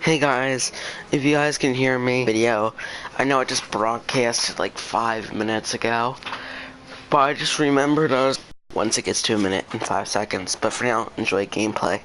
Hey guys, if you guys can hear me video, I know I just broadcasted like 5 minutes ago, but I just remembered once it gets to a minute and 5 seconds, but for now, enjoy gameplay.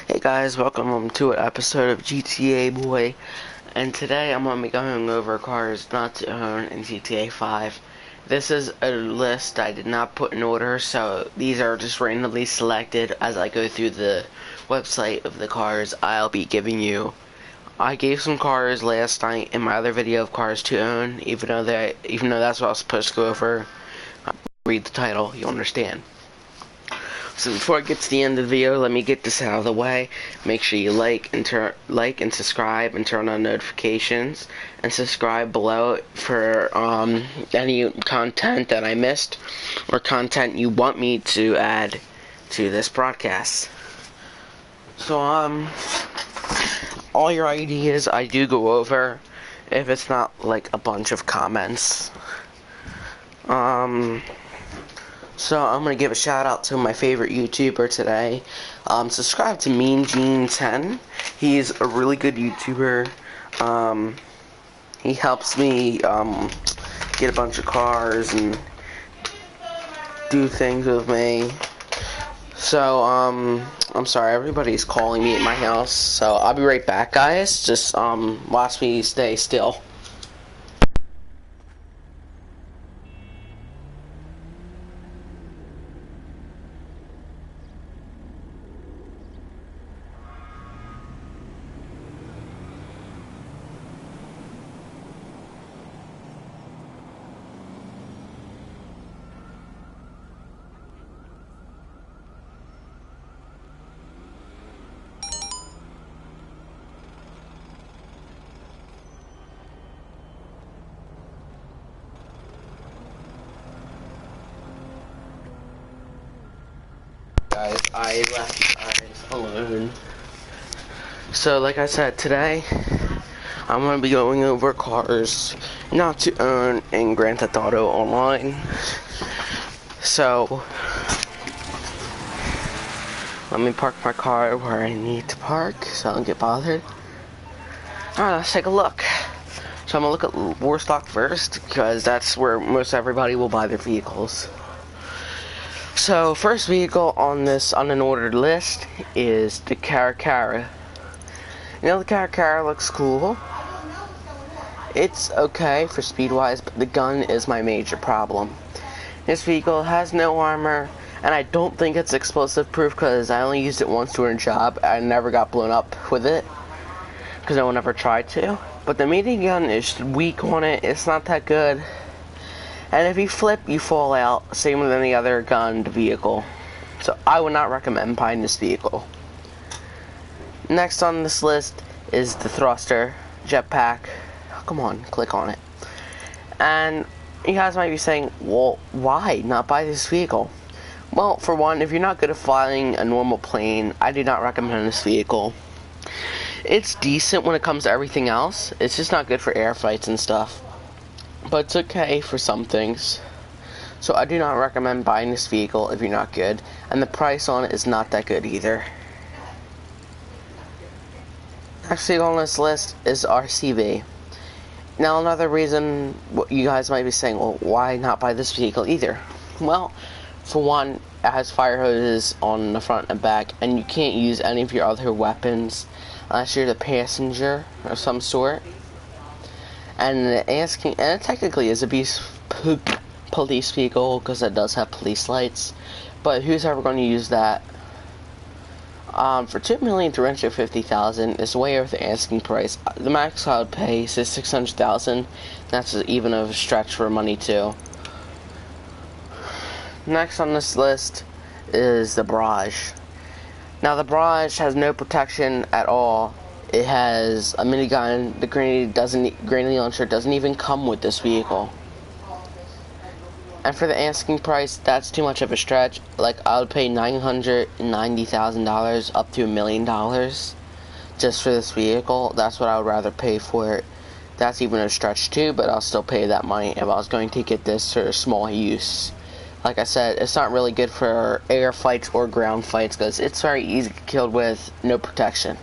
Hey guys, welcome to an episode of GTA Boy, and today I'm going to be going over cars not to own in GTA 5. This is a list I did not put in order, so these are just randomly selected as I go through the website of the cars I'll be giving you. I gave some cars last night in my other video of cars to own, even though that's what I was supposed to go over. Read the title, you'll understand. So before I get to the end of the video, let me get this out of the way. Make sure you like and subscribe and turn on notifications, and subscribe below for any content that I missed or content you want me to add to this broadcast. So all your ideas I do go over, if it's not like a bunch of comments. So I'm gonna give a shout out to my favorite YouTuber today. Subscribe to MeanGene10. He's a really good YouTuber. He helps me get a bunch of cars and do things with me. So I'm sorry, everybody's calling me at my house. So I'll be right back, guys. Just watch me stay still. Guys, I left you guys alone. So like I said, today I'm going to be going over cars not to own in Grand Theft Auto Online. So let me park my car where I need to park so I don't get bothered. Alright, let's take a look. So I'm going to look at Warstock first, because that's where most everybody will buy their vehicles. So, first vehicle on this unordered list is the Caracara. You know, the Caracara looks cool. It's okay for speed-wise, but the gun is my major problem. This vehicle has no armor, and I don't think it's explosive-proof because I only used it once during a job. I never got blown up with it because no one ever tried to. But the minigun is weak on it. It's not that good. And if you flip, you fall out. Same with any other gunned vehicle. So I would not recommend buying this vehicle. Next on this list is the Thruster Jetpack. Oh, come on, click on it. And you guys might be saying, well, why not buy this vehicle? Well, for one, if you're not good at flying a normal plane, I do not recommend this vehicle. It's decent when it comes to everything else. It's just not good for air fights and stuff. But it's okay for some things. So I do not recommend buying this vehicle if you're not good. And the price on it is not that good either. Next vehicle on this list is RCV. Now another reason you guys might be saying, well, why not buy this vehicle either? Well, for one, it has fire hoses on the front and back, and you can't use any of your other weapons unless you're the passenger of some sort. And it technically is a police vehicle because it does have police lights. But who's ever going to use that? For $2,350,000, it's way over the asking price. The max I would pay is $600,000. That's even a stretch for money too. Next on this list is the Barrage. Now the Barrage has no protection at all. It has a minigun. The grenade launcher doesn't even come with this vehicle. And for the asking price, that's too much of a stretch. Like, I would pay $990,000 up to $1 million just for this vehicle. That's what I would rather pay for it. That's even a stretch too, but I'll still pay that money if I was going to get this for small use. Like I said, it's not really good for air fights or ground fights because it's very easy to get killed with no protection.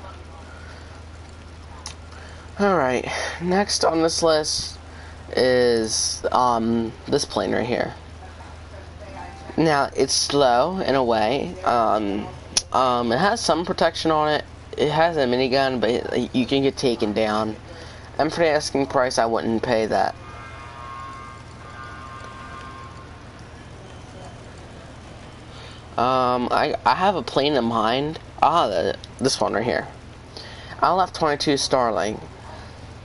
Alright, next on this list is this plane right here. Now, it's slow in a way. It has some protection on it. It has a minigun, but you can get taken down. And for the asking price, I wouldn't pay that. I have a plane in mind. This one right here. I'll have 22 Starling.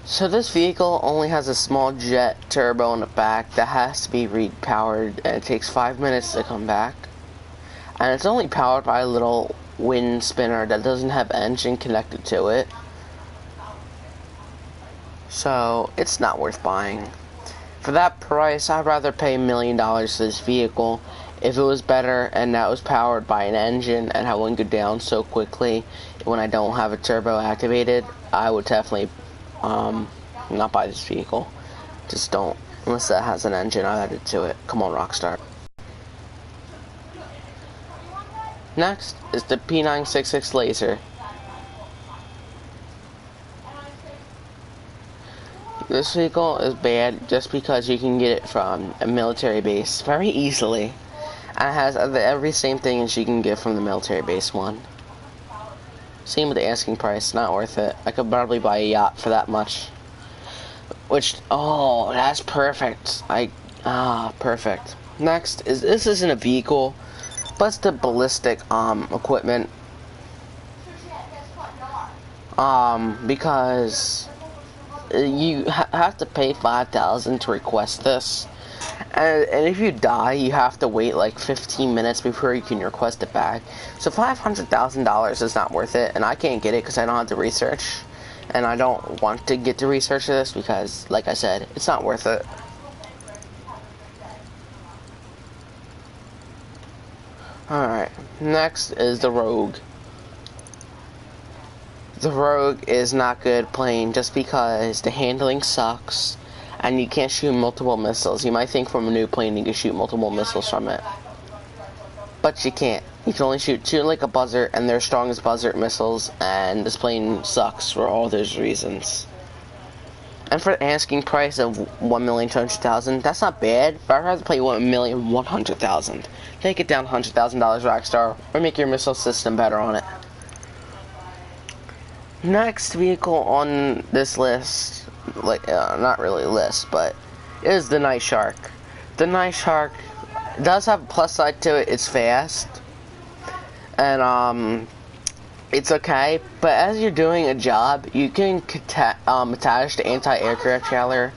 So this vehicle only has a small jet turbo in the back that has to be repowered, and it takes 5 minutes to come back. And it's only powered by a little wind spinner that doesn't have engine connected to it. So it's not worth buying. For that price, I'd rather pay $1 million for this vehicle. If it was better and that was powered by an engine and I wouldn't go down so quickly when I don't have a turbo activated, I would definitely not buy this vehicle. Just don't, unless that has an engine added to it. Come on, Rockstar. Next is the P966 Laser. This vehicle is bad just because you can get it from a military base very easily. And it has every same thing as you can get from the military base one. Same with the asking price, not worth it. I could probably buy a yacht for that much. Which, oh, that's perfect. Perfect. Next is, this isn't a vehicle, but it's the ballistic equipment. Because you have to pay $5,000 to request this. And if you die, you have to wait like 15 minutes before you can request it back. So $500,000 is not worth it, and I can't get it because I don't have the research. And I don't want to get the research for this because, like I said, it's not worth it. Alright, next is the Rogue. The Rogue is not good playing just because the handling sucks. And you can't shoot multiple missiles. You might think from a new plane you can shoot multiple missiles from it. But you can't. You can only shoot two like a buzzard, and they're strong as buzzard missiles, and this plane sucks for all those reasons. And for the asking price of $1,200,000, that's not bad, but I'd rather play $1,100,000. Take it down $100,000, Rockstar, or make your missile system better on it. Next vehicle on this list, not really list, but is the Night Shark. The Night Shark does have a plus side to it. It's fast, and it's okay. But as you're doing a job, you can attach the anti-aircraft trailer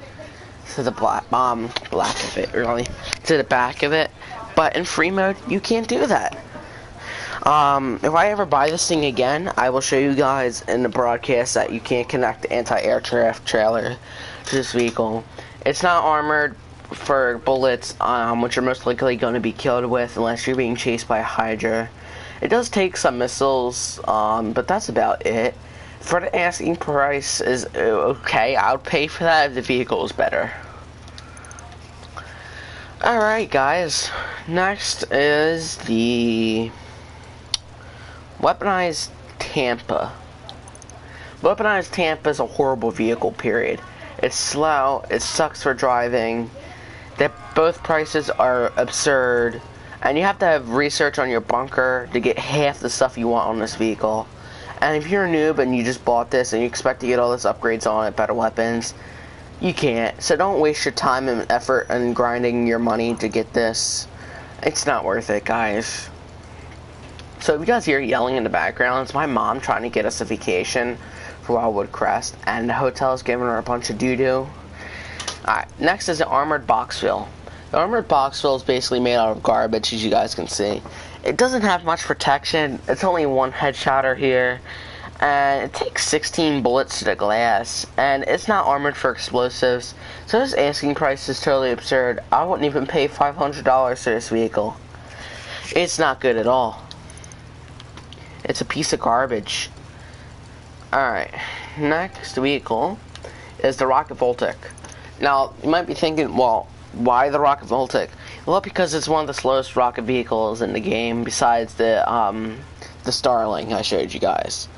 to the back of it, really, to the back of it. But in free mode, you can't do that. If I ever buy this thing again, I will show you guys in the broadcast that you can't connect the anti-aircraft trailer to this vehicle. It's not armored for bullets, which you're most likely going to be killed with unless you're being chased by a Hydra. It does take some missiles, but that's about it. For the asking price is okay. I would pay for that if the vehicle was better. Alright guys, next is the Weaponized Tampa. Weaponized Tampa is a horrible vehicle, period. It's slow, it sucks for driving, both prices are absurd, and you have to have research on your bunker to get half the stuff you want on this vehicle. And if you're a noob and you just bought this and you expect to get all this upgrades on it, better weapons, you can't. So don't waste your time and effort and grinding your money to get this. It's not worth it, guys. So if you guys hear yelling in the background, it's my mom trying to get us a vacation for Wildwood Crest, and the hotel is giving her a bunch of doo-doo. Alright, next is the Armored Boxville. The Armored Boxville is basically made out of garbage, as you guys can see. It doesn't have much protection. It's only one headshotter here, and it takes 16 bullets to the glass, and it's not armored for explosives, so this asking price is totally absurd. I wouldn't even pay $500 for this vehicle. It's not good at all. It's a piece of garbage. Alright, next vehicle is the Rocket Voltic. Now, you might be thinking, well, why the Rocket Voltic? Well, because it's one of the slowest rocket vehicles in the game, besides the Starling I showed you guys.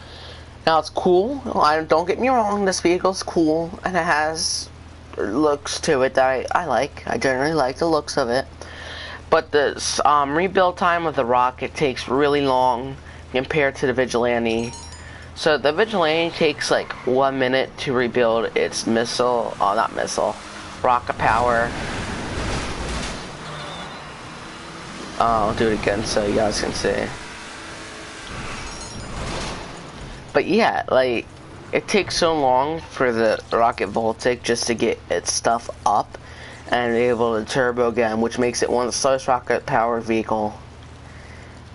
Now, it's cool. Don't get me wrong, this vehicle's cool, and it has looks to it that I like. I generally like the looks of it. But the rebuild time of the Rocket takes really long compared to the Vigilante. So the Vigilante takes like 1 minute to rebuild its rocket power. I'll do it again so you guys can see. But yeah, like, it takes so long for the Rocket Voltic just to get its stuff up and be able to turbo again, which makes it one of the slowest rocket power vehicle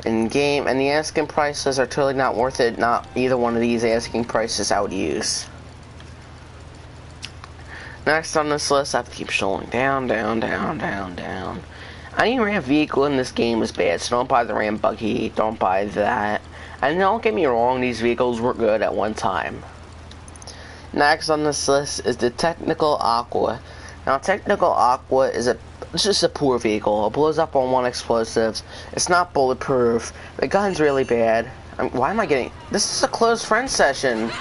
in game, and the asking prices are totally not worth it. Not either one of these asking prices I would use. Next on this list, I have to keep scrolling down. Any Ram vehicle in this game is bad, so don't buy the Ram Buggy, don't buy that. And don't get me wrong, these vehicles were good at one time. Next on this list is the Technical Aqua. Now, Technical Aqua is it's just a poor vehicle. It blows up on 1 explosives. It's not bulletproof. The gun's really bad. Why am I getting... This is a closed friend session.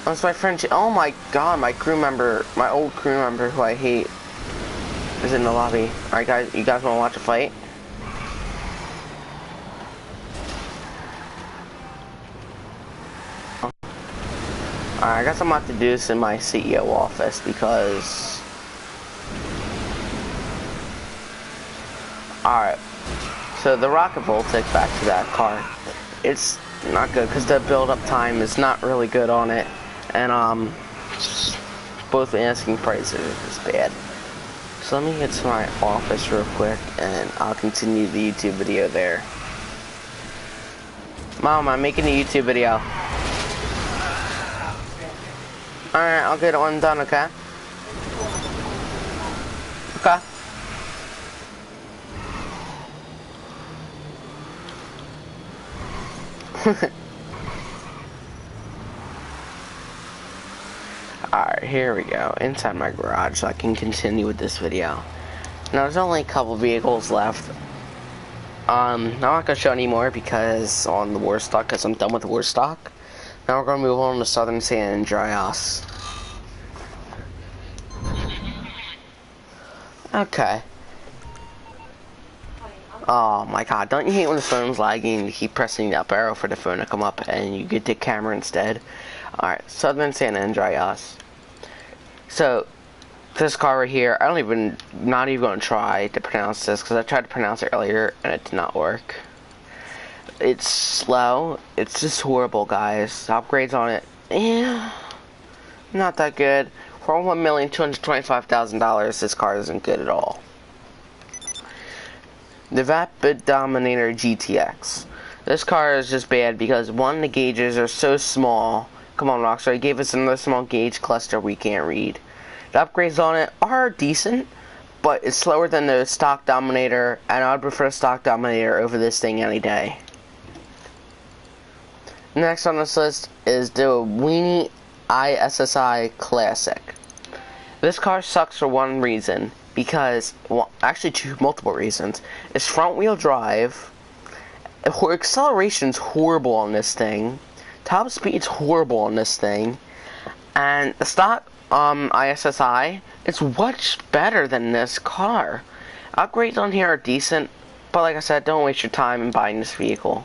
That's my friend... Oh my god, my old crew member who I hate is in the lobby. Alright guys, you guys want to watch a fight? Alright, I guess I'm about to do this in my CEO office because... Alright, so the Rocket Voltic, back to that car, it's not good because the build-up time is not really good on it, and both asking prices is bad. So let me get to my office real quick, and I'll continue the YouTube video there. Mom, I'm making a YouTube video. Alright, I'll get one done, okay? Okay. Alright, here we go. Inside my garage so I can continue with this video. Now there's only a couple vehicles left. I'm not gonna show anymore because on the war stock, because I'm done with the war stock. Now we're gonna move on to Southern San Andreas. Okay. Oh my god, don't you hate when the phone's lagging and you keep pressing the up arrow for the phone to come up and you get the camera instead? Alright, Southern San Andreas. So, this car right here, not even going to try to pronounce this because I tried to pronounce it earlier and it did not work. It's slow. It's just horrible, guys. The upgrades on it, not that good. For $1,225,000, this car isn't good at all. The Vapid Dominator GTX. This car is just bad because, one, the gauges are so small. Come on, Rockstar, you gave us another small gauge cluster we can't read. The upgrades on it are decent, but it's slower than the stock Dominator, and I would prefer stock Dominator over this thing any day. Next on this list is the Weenie ISSI Classic. This car sucks for one reason. Because, well, actually multiple reasons. It's front wheel drive. Acceleration's horrible on this thing. Top speed's horrible on this thing. And the stock ISSI, it's much better than this car. Upgrades on here are decent, but like I said, don't waste your time in buying this vehicle.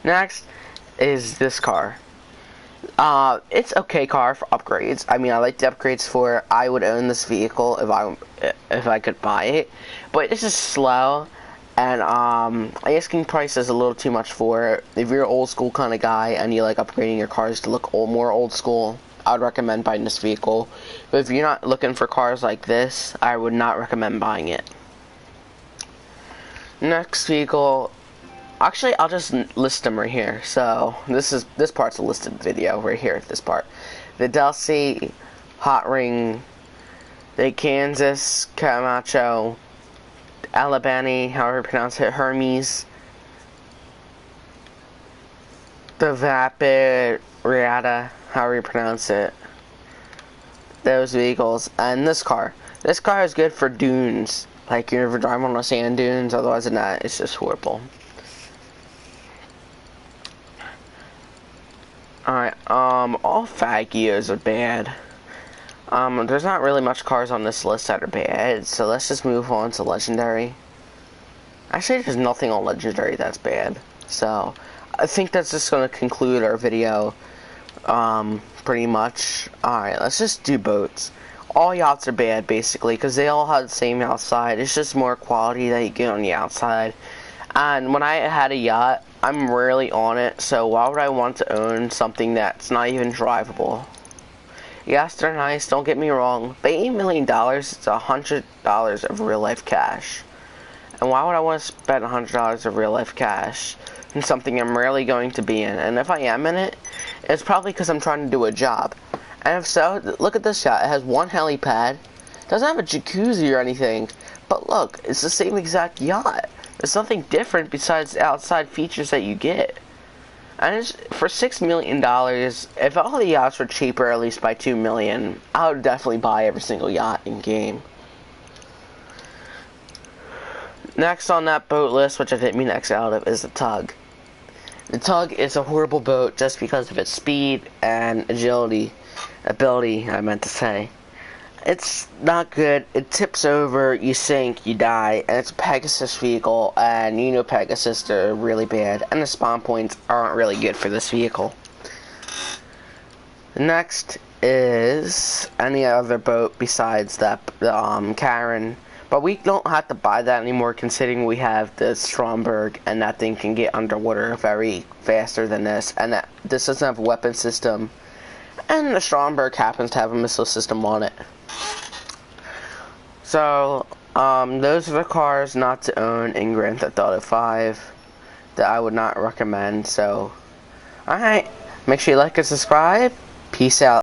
Next is this car. It's okay car for upgrades. I mean, I like the upgrades for. I would own this vehicle if I could buy it, but it's just slow, and asking price is a little too much for it. If you're an old school kind of guy and you like upgrading your cars to look more old school, I would recommend buying this vehicle. But if you're not looking for cars like this, I would not recommend buying it. Next vehicle Actually, I'll just list them right here. So this part's a listed video right here. This part, the Delsey, Hot Ring, the Kansas Camacho, Alabama, however you pronounce it, Hermes, the Vapid Riata, however you pronounce it. Those vehicles, and this car. This car is good for dunes. Like, you're never driving on the sand dunes, otherwise than that, it's just horrible. Alright, all Fagios are bad. There's not really much cars on this list that are bad, so let's just move on to Legendary. Actually, there's nothing on Legendary that's bad. So, I think that's just going to conclude our video, pretty much. Alright, let's just do boats. All yachts are bad, basically, because they all have the same outside. It's just more quality that you get on the outside. And when I had a yacht, I'm rarely on it, so why would I want to own something that's not even drivable? Yes, they're nice, don't get me wrong, but $8 million, it's $100 of real-life cash. And why would I want to spend $100 of real-life cash in something I'm rarely going to be in? And if I am in it, it's probably because I'm trying to do a job. And if so, look at this yacht. It has one helipad. It doesn't have a jacuzzi or anything. But look, it's the same exact yacht. There's nothing different besides the outside features that you get. And it's, for $6 million, if all the yachts were cheaper at least by $2 million, I would definitely buy every single yacht in game. Next on that boat list, which I didn't mean X out of, is the Tug. The Tug is a horrible boat just because of its speed and ability, I meant to say. It's not good. It tips over, you sink, you die, and it's a Pegasus vehicle, and you know Pegasus are really bad, and the spawn points aren't really good for this vehicle. Next is any other boat besides that Karen, but we don't have to buy that anymore considering we have the Stromberg, and that thing can get underwater very faster than this, and that this doesn't have a weapon system, and the Stromberg happens to have a missile system on it. So, those are the cars not to own in Grand Theft Auto 5 that I would not recommend. So, alright, make sure you like and subscribe. Peace out.